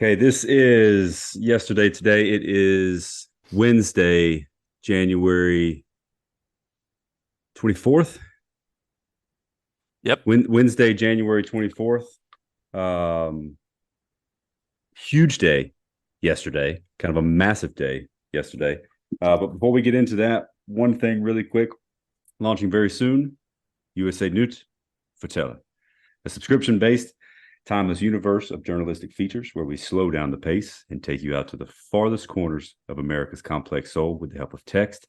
Okay, this is yesterday. Today it is Wednesday, January 24th. Yep. Wednesday, January 24th. Huge day yesterday, kind of a massive day yesterday. But before we get into that, one thing really quick, launching very soon, USA Newt Fatela, a subscription-based timeless universe of journalistic features where we slow down the pace and take you out to the farthest corners of America's complex soul with the help of text,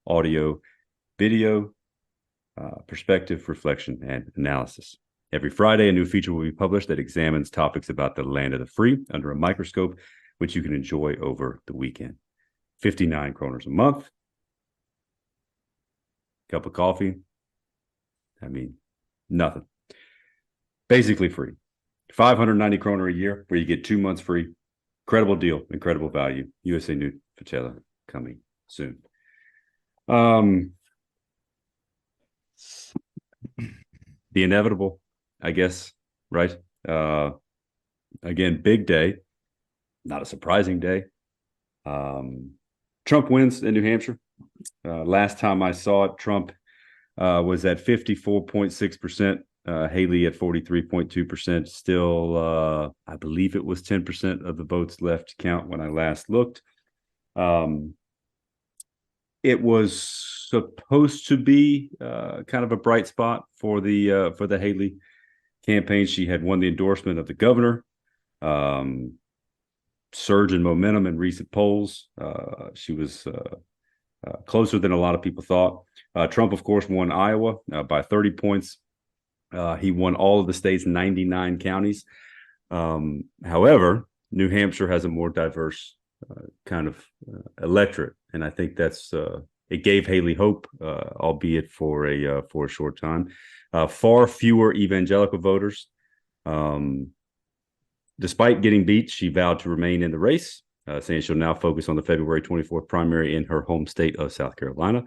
audio, video, perspective, reflection, and analysis. Every Friday, a new feature will be published that examines topics about the land of the free under a microscope, which you can enjoy over the weekend. 59 kroners a month. Cup of coffee. I mean, nothing. Basically free. 590 kroner a year, where you get 2 months free. Incredible deal, incredible value. USA Newt Fatela coming soon. The inevitable, I guess, right? Again, big day, not a surprising day. Trump wins in New Hampshire. Last time I saw it, Trump was at 54.6%. Haley at 43.2%. Still, I believe it was 10% of the votes left to count when I last looked. It was supposed to be kind of a bright spot for the Haley campaign. She had won the endorsement of the governor. Surge in momentum in recent polls. She was closer than a lot of people thought. Trump, of course, won Iowa by 30 points. He won all of the state's 99 counties. However, New Hampshire has a more diverse kind of electorate, and I think that's it gave Haley hope, albeit for a short time. Far fewer evangelical voters. Despite getting beat, she vowed to remain in the race, saying she'll now focus on the February 24th primary in her home state of South Carolina,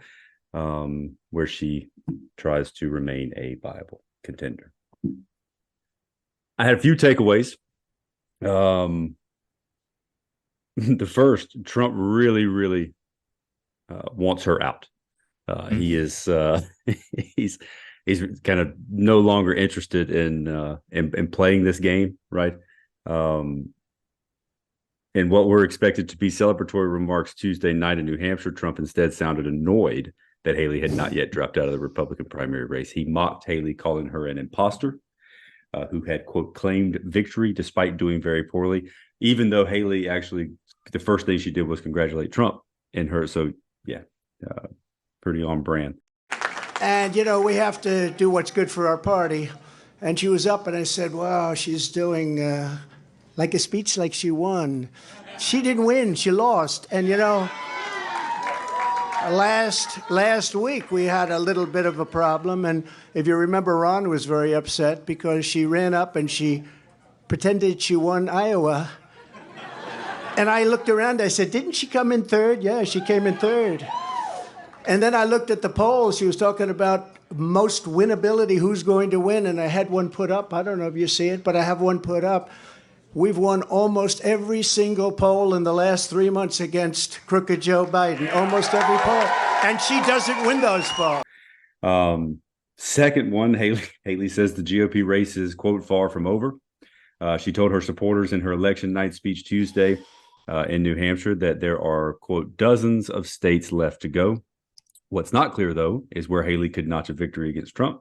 where she tries to remain a viable contender. I had a few takeaways. The first, Trump really wants her out. He is he's kind of no longer interested in playing this game, right? In what were expected to be celebratory remarks Tuesday night in New Hampshire, Trump instead sounded annoyed that Haley had not yet dropped out of the Republican primary race. He mocked Haley, calling her an imposter who had, quote, claimed victory despite doing very poorly, even though Haley actually, the first thing she did was congratulate Trump in her. So, yeah, pretty on brand. And, you know, we have to do what's good for our party. And she was up and I said, wow, she's doing like a speech like she won. She didn't win, she lost. And, you know, last week we had a little bit of a problem, and if you remember, Ron was very upset because she ran up and she pretended she won Iowa. And I looked around, I said, didn't she come in third? Yeah, she came in third. And then I looked at the polls. She was talking about most winnability, who's going to win, and I had one put up. I don't know if you see it, but I have one put up. We've won almost every single poll in the last 3 months against crooked Joe Biden. Almost every poll. And she doesn't win those polls. Second one, Haley says the GOP race is, quote, far from over. She told her supporters in her election night speech Tuesday in New Hampshire that there are, quote, dozens of states left to go. What's not clear, though, is where Haley could notch a victory against Trump.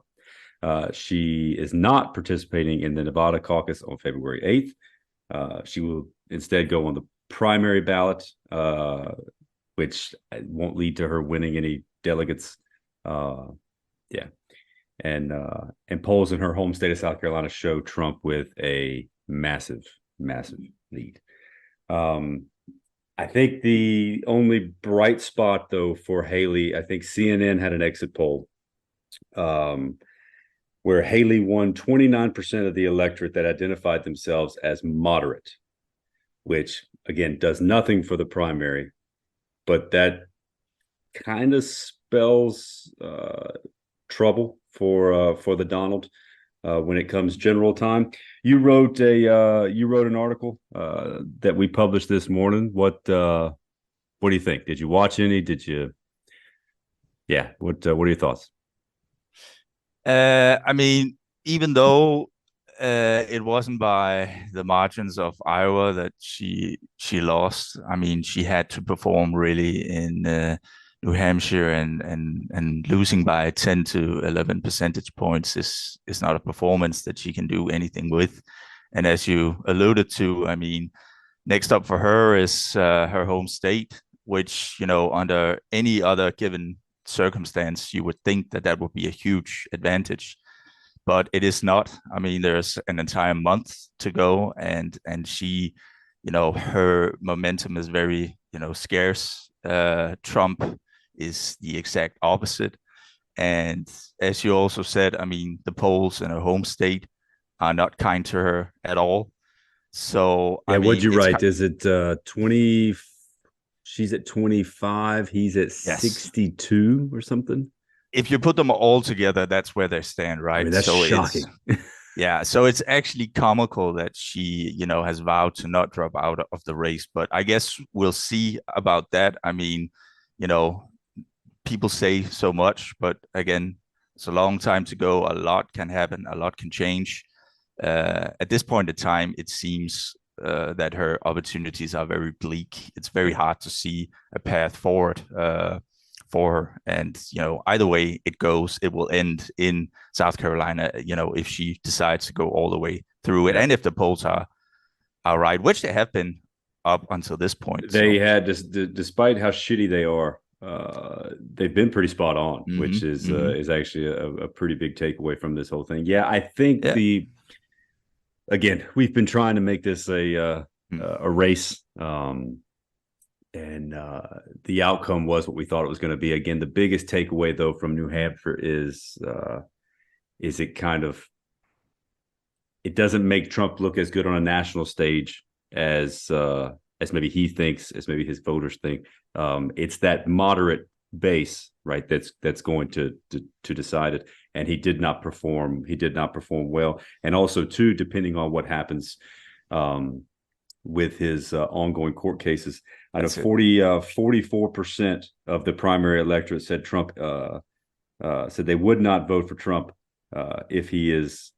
She is not participating in the Nevada caucus on February 8th. She will instead go on the primary ballot, which won't lead to her winning any delegates. And polls in her home state of South Carolina show Trump with a massive lead. I think the only bright spot, though, for Haley, I think CNN had an exit poll where Haley won 29% of the electorate that identified themselves as moderate, which again, does nothing for the primary, but that kind of spells trouble for the Donald when it comes general time. You wrote an article that we published this morning. What do you think? Did you watch any? Did you? Yeah. What are your thoughts? I mean, even though it wasn't by the margins of Iowa that she lost, I mean, she had to perform really in New Hampshire, and losing by 10 to 11 percentage points is not a performance that she can do anything with. And as you alluded to, I mean, next up for her is her home state, which, under any other given circumstance, you would think that that would be a huge advantage, but it is not. I mean, there's an entire month to go, and she, her momentum is very, scarce. Trump is the exact opposite, and as you also said, I mean, the polls in her home state are not kind to her at all. So Yeah, I what'd mean, you it's write? Is it 20? She's at 25. He's at yes. 62 or something. If you put them all together, that's where they stand, I right? mean, that's So it's shocking. yeah, so it's actually comical that she, has vowed to not drop out of the race. But I guess we'll see about that. I mean, you know, people say so much, but again, it's a long time to go. A lot can happen, a lot can change. At this point in time, it seems that her opportunities are very bleak. It's very hard to see a path forward for her. And, either way it goes, it will end in South Carolina, if she decides to go all the way through it. Yeah. And if the polls are right, which they have been up until this point. They had, despite how shitty they are, they've been pretty spot on, which is actually a pretty big takeaway from this whole thing. Yeah, I think Yeah. Again, we've been trying to make this a race, and the outcome was what we thought it was going to be. Again, the biggest takeaway though from New Hampshire is it doesn't make Trump look as good on a national stage as maybe he thinks, as maybe his voters think. It's that moderate base, right? That's going to decide it. And he did not perform. He did not perform well. And also, too, depending on what happens with his ongoing court cases, I know 44% of the primary electorate said Trump said they would not vote for Trump if he is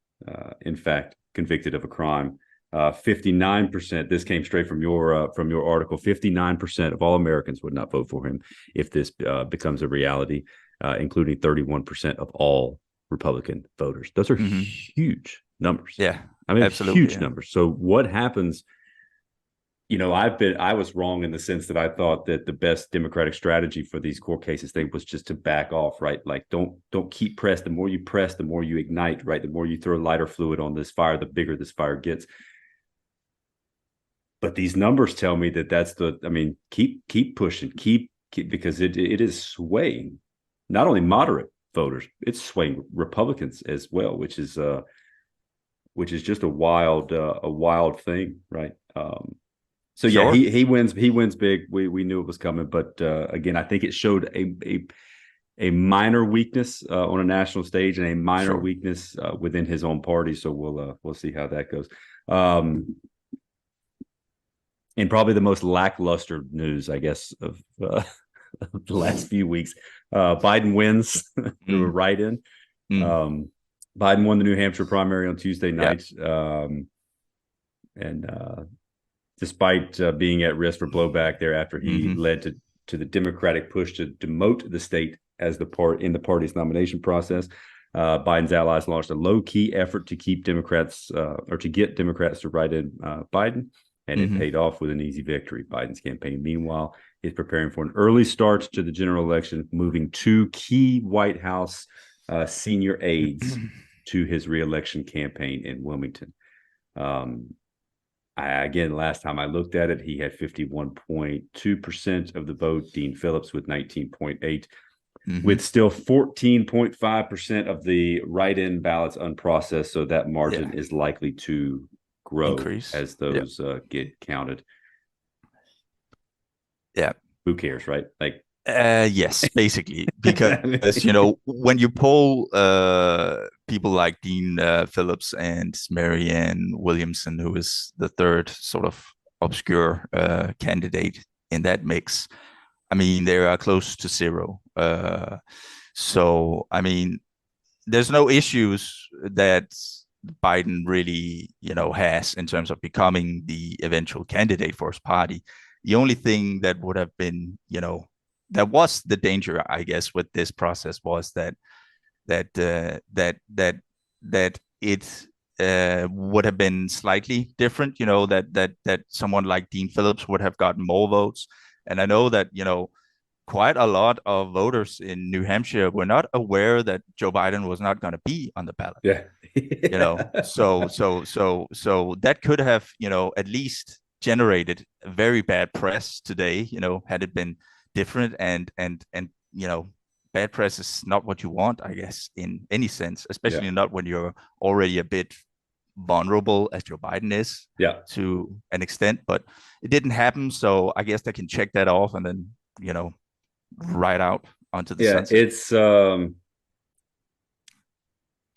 in fact convicted of a crime. 59%. This came straight from your article. 59% of all Americans would not vote for him if this becomes a reality, including 31% of all Republican voters. Those are huge numbers. Yeah, I mean, absolutely, huge numbers. So what happens? I was wrong in the sense that I thought that the best Democratic strategy for these court cases thing was just to back off, right? Like don't keep press. The more you press, the more you ignite, right? The more you throw lighter fluid on this fire, the bigger this fire gets. But these numbers tell me that keep pushing, keep because it is swaying not only moderate voters, it's swaying Republicans as well, which is just a wild thing, right? So sure. yeah, he wins big. We knew it was coming, but again, I think it showed a minor weakness on a national stage and a minor weakness within his own party. So we'll see how that goes. And probably the most lackluster news, I guess, of the last few weeks. Biden wins through a write-in. Biden won the New Hampshire primary on Tuesday night. And despite being at risk for blowback thereafter, he led to the Democratic push to demote the state as the party's nomination process. Biden's allies launched a low-key effort to keep Democrats or to get Democrats to write in Biden. And it paid off with an easy victory. Biden's campaign, meanwhile, is preparing for an early start to the general election, moving 2 key White House senior aides to his reelection campaign in Wilmington. Again, last time I looked at it, he had 51.2% of the vote. Dean Phillips with 19.8%, with still 14.5% of the write-in ballots unprocessed. So that margin is likely to grow as those get counted. Yeah. Who cares, right? Like, Yes, basically, because I mean, when you poll people like Dean Phillips and Marianne Williamson, who is the third sort of obscure candidate in that mix, I mean they are close to zero. So I mean, there's no issues that Biden really, has in terms of becoming the eventual candidate for his party. The only thing that would have been, that was the danger, I guess, with this process was that it would have been slightly different. That someone like Dean Phillips would have gotten more votes, and I know that quite a lot of voters in New Hampshire were not aware that Joe Biden was not going to be on the ballot. yeah. So that could have, at least generated very bad press today, had it been different, and bad press is not what you want, I guess, in any sense, especially Yeah. not when you're already a bit vulnerable as Joe Biden is Yeah. to an extent. But it didn't happen, so I guess they can check that off and then, right out onto the Yeah. sunset. It's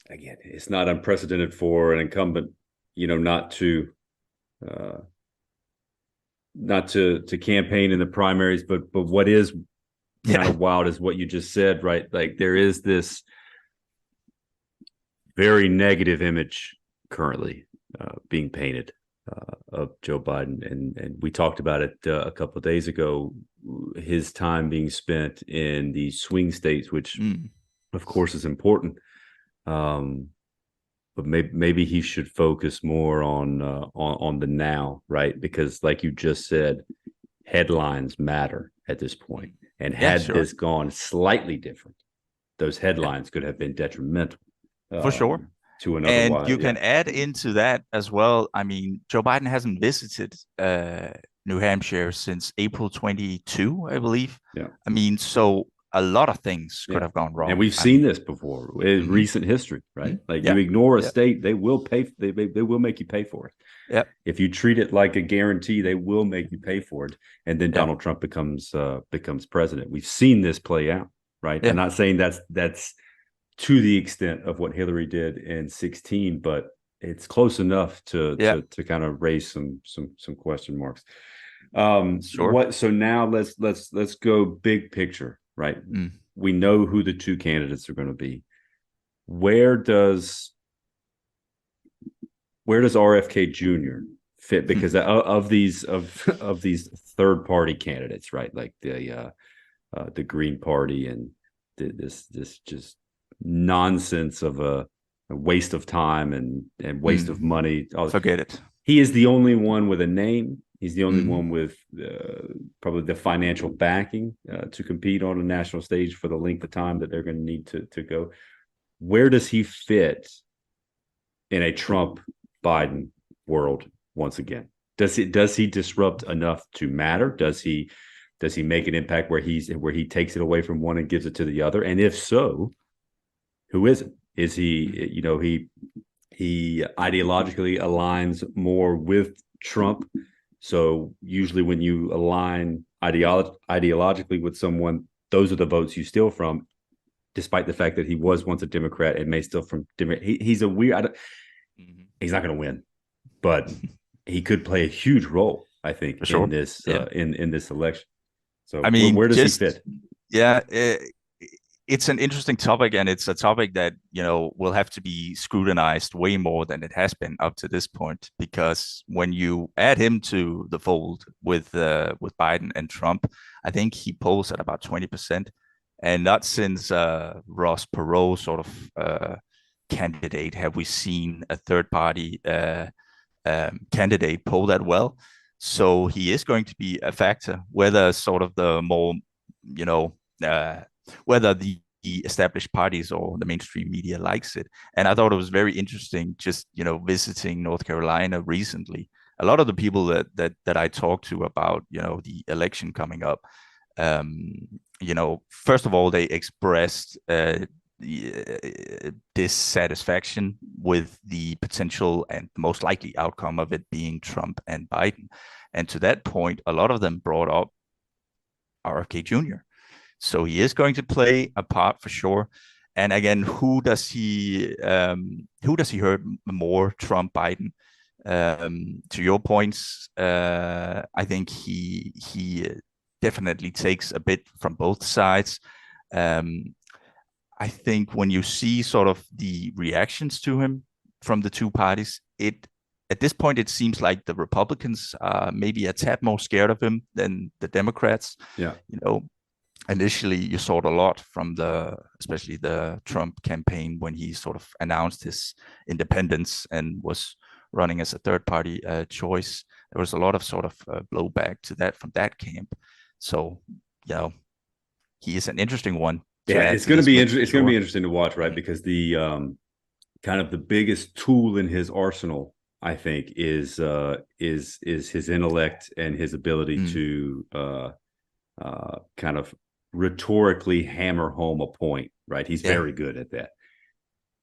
again, it's not unprecedented for an incumbent, not to campaign in the primaries, but what is kind of wild is what you just said, right? Like there is this very negative image currently being painted of Joe Biden, and we talked about it a couple of days ago. His time being spent in the swing states, which of course is important, but maybe he should focus more on the now, right? Because like you just said, headlines matter at this point. And had this gone slightly different, those headlines could have been detrimental. For sure. To another And wide, you can add into that as well. I mean, Joe Biden hasn't visited New Hampshire since April 22, I believe. Yeah. I mean, so a lot of things could have gone wrong. And we've seen this before in recent history, right? Like you ignore a state, they will pay. They will make you pay for it. Yeah. If you treat it like a guarantee, they will make you pay for it. And then Donald Trump becomes president. We've seen this play out, right? I'm not saying that's to the extent of what Hillary did in 2016, but it's close enough to kind of raise some question marks. Sure. So now let's go big picture, right? We know who the two candidates are going to be. Where does RFK Jr. fit? Because of these third party candidates, right? Like the Green Party and this just nonsense of a waste of time and waste of money. Forget it. He is the only one with a name. He's the only one with probably the financial backing to compete on a national stage for the length of time that they're going to need to go. Where does he fit in a Trump-Biden world once again? Does he disrupt enough to matter? Does he make an impact where he takes it away from one and gives it to the other? And if so, who is it? Is he, he ideologically aligns more with Trump? So usually when you align ideologically with someone, those are the votes you steal from, despite the fact that he was once a Democrat and may steal from Democrat. He's a weird. He's not going to win, but he could play a huge role, I think, in this in this election. So I mean, where does he fit? Yeah. It's an interesting topic, and it's a topic that will have to be scrutinized way more than it has been up to this point. Because when you add him to the fold with Biden and Trump, I think he polls at about 20%, and not since Ross Perot sort of candidate have we seen a third party candidate poll that well. So he is going to be a factor, whether sort of the more whether the established parties or the mainstream media likes it. And I thought it was very interesting just, visiting North Carolina recently. A lot of the people that I talked to about, the election coming up, first of all, they expressed dissatisfaction with the potential and most likely outcome of it being Trump and Biden. And to that point, a lot of them brought up RFK Jr. So he is going to play a part for sure. And again, who does he hurt more, Trump, Biden? To your points, I think he definitely takes a bit from both sides. I think when you see sort of the reactions to him from the two parties, at this point it seems like the Republicans are maybe a tad more scared of him than the Democrats. Yeah. Initially you saw it a lot from especially the Trump campaign when he sort of announced his independence and was running as a third party choice. There was a lot of sort of blowback to that from that camp. So, he is an interesting one. Yeah, it's going to be interesting. It's going to be interesting to watch, right? Because the kind of the biggest tool in his arsenal, I think, is his intellect and his ability to kind of rhetorically hammer home a point, right? He's very good at that.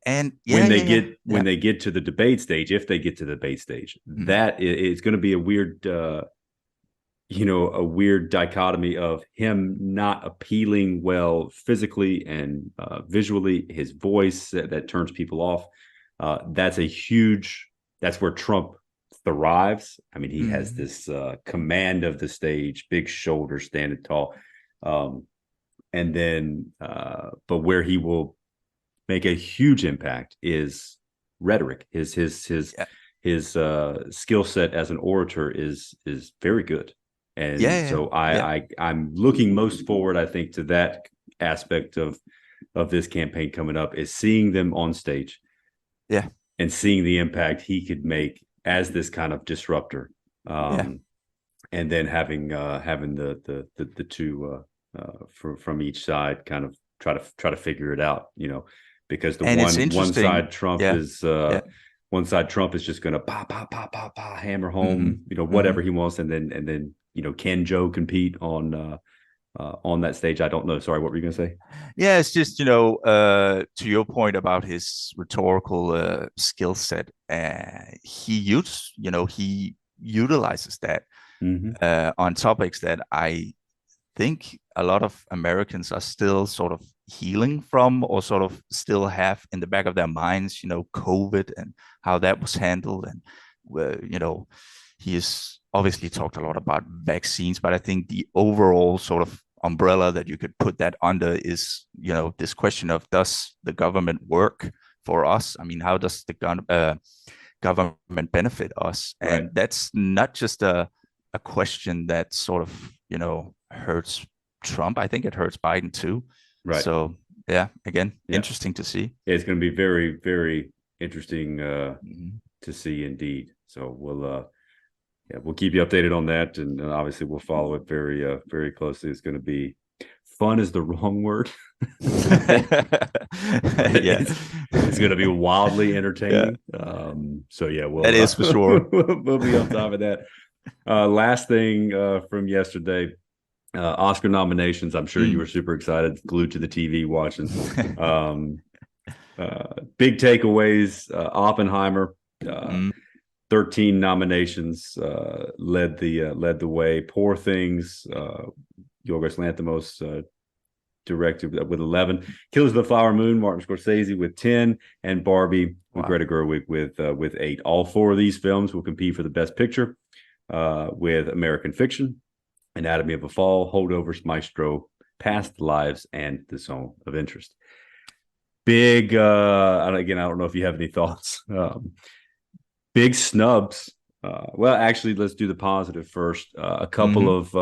And when they get to the debate stage, if they get to the debate stage, that it's going to be a weird, a weird dichotomy of him not appealing well physically and visually, his voice that turns people off. That's where Trump thrives. I mean, he has this command of the stage, big shoulders, standing tall. And then, but where he will make a huge impact is rhetoric. His skill set as an orator is very good. And so I'm looking most forward, I think, to that aspect of this campaign coming up, is seeing them on stage. Yeah. And seeing the impact he could make as this kind of disruptor. And then having the two from each side kind of try to figure it out, because one side Trump is just going to hammer home, whatever he wants, and then can Joe compete on that stage? I don't know. Sorry, what were you going to say? Yeah, it's just to your point about his rhetorical skill set, he utilizes that on topics that I think a lot of Americans are still sort of healing from, or sort of still have in the back of their minds, COVID and how that was handled. And, he has obviously talked a lot about vaccines, but I think the overall sort of umbrella that you could put that under is, this question of, does the government work for us? I mean, how does the government benefit us? Right. And that's not just a question that sort of, hurts Trump. I think it hurts Biden too. Right. So interesting to see. Yeah, it's going to be very, very interesting to see indeed. So we'll keep you updated on that, and obviously we'll follow it very, very closely. It's going to be fun is the wrong word. It's going to be wildly entertaining. That is for sure. We'll be on top of that. Last thing from yesterday, Oscar nominations. I'm sure you were super excited, glued to the TV watching. Big takeaways. Oppenheimer, 13 nominations, led the way. Poor Things, Yorgos Lanthimos directed, with 11. Killers of the Flower Moon, Martin Scorsese with 10, and Barbie with Greta Gerwig with 8. All 4 of these films will compete for the Best Picture, with American Fiction, Anatomy of a Fall, Holdovers, Maestro, Past Lives, and The Zone of Interest. Big, I don't know if you have any thoughts. Big snubs. Well, actually, let's do the positive first. A couple of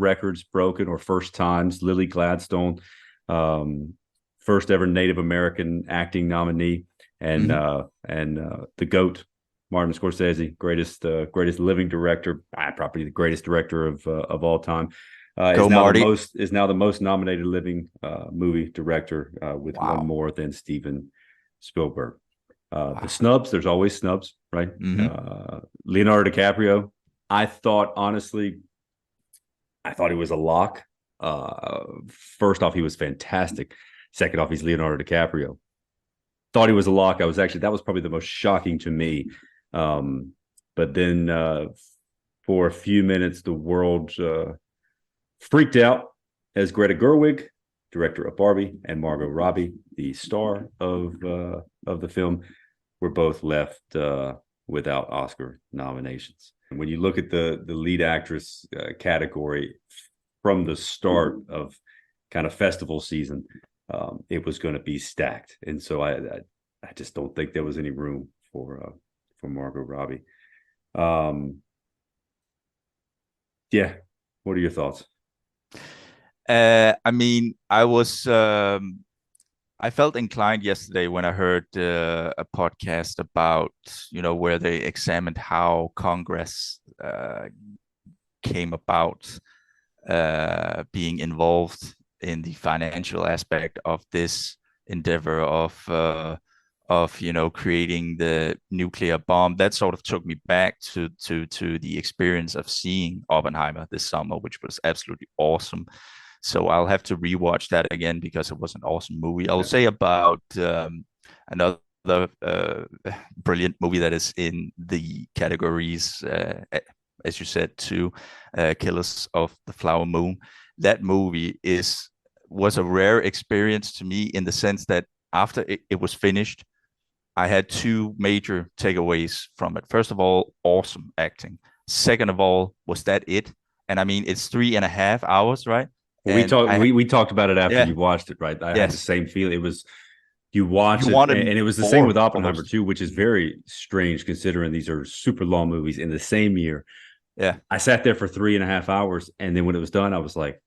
records broken, or first times. Lily Gladstone, first ever Native American acting nominee, and the GOAT, Martin Scorsese, greatest living director, probably the greatest director of all time. Is now the most nominated living movie director, with one more than Steven Spielberg. The snubs, there's always snubs, right? Leonardo DiCaprio, I thought he was a lock. First off, he was fantastic. Second off, he's Leonardo DiCaprio. Thought he was a lock. That was probably the most shocking to me. But then for a few minutes, the world freaked out as Greta Gerwig, director of Barbie, and Margot Robbie, the star of the film, were both left without Oscar nominations. And when you look at the lead actress category from the start of kind of festival season, it was going to be stacked, and so I just don't think there was any room for Margot Robbie. Yeah, what are your thoughts? I mean, I felt inclined yesterday when I heard a podcast about, where they examined how Congress came about being involved in the financial aspect of this endeavor of creating the nuclear bomb. That sort of took me back to the experience of seeing Oppenheimer this summer, which was absolutely awesome. So I'll have to rewatch that again because it was an awesome movie. I'll say about another brilliant movie that is in the categories, as you said, too, Killers of the Flower Moon. That movie was a rare experience to me in the sense that after it was finished, I had two major takeaways from it. First of all, awesome acting. Second of all, was that it? And I mean, it's 3.5 hours, right? Well, we talked about it after you watched it, right? I had the Yes. same feeling. It was you watch You it, wanted and it was the more same with Oppenheimer almost. too, which is very strange considering these are super long movies in the same year. Yeah. I sat there for 3.5 hours, and then when it was done, I was like,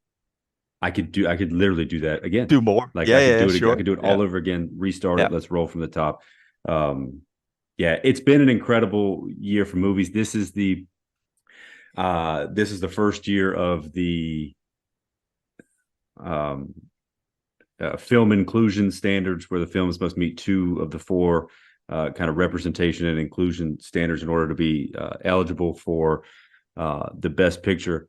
I could literally do that again. Do more. Like Yeah, I could yeah, do it. sure. I could do it all over again. Restart Yeah. it. Let's roll from the top. Yeah, it's been an incredible year for movies. This is the first year of the film inclusion standards, where the film is supposed to meet 2 of the 4 kind of representation and inclusion standards in order to be eligible for the Best Picture.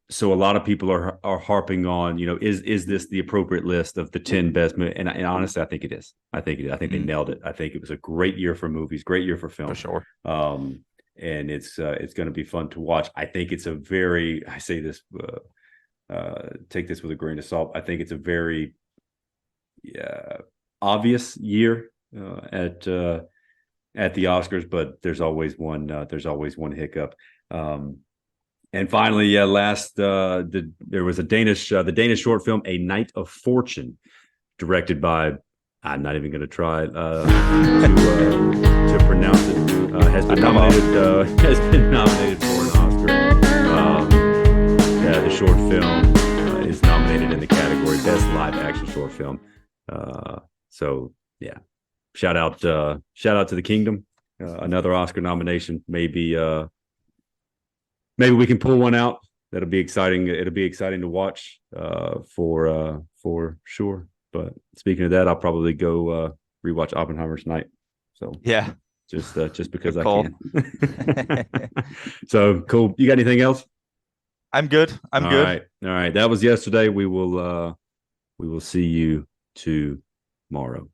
So a lot of people are harping on, is this the appropriate list of the 10 best movies? And honestly, I think it is. I think they nailed it. I think it was a great year for movies, great year for film. For sure. And it's going to be fun to watch. I think it's a very, I say this, take this with a grain of salt. I think it's a very obvious year at the Oscars, but there's always one hiccup. And finally, there was the Danish short film, A Night of Fortune, directed by, I'm not even going to try to pronounce it. Has been nominated for an Oscar. The short film is nominated in the category Best Live Action Short Film. So yeah, shout out to the Kingdom. Another Oscar nomination. Maybe we can pull one out. That'll be exciting. It'll be exciting to watch for sure. But speaking of that, I'll probably go rewatch Oppenheimer tonight. So yeah, just because Good I call. can. So cool. You got anything else? I'm good. I'm good. All right. That was yesterday. We will see you tomorrow.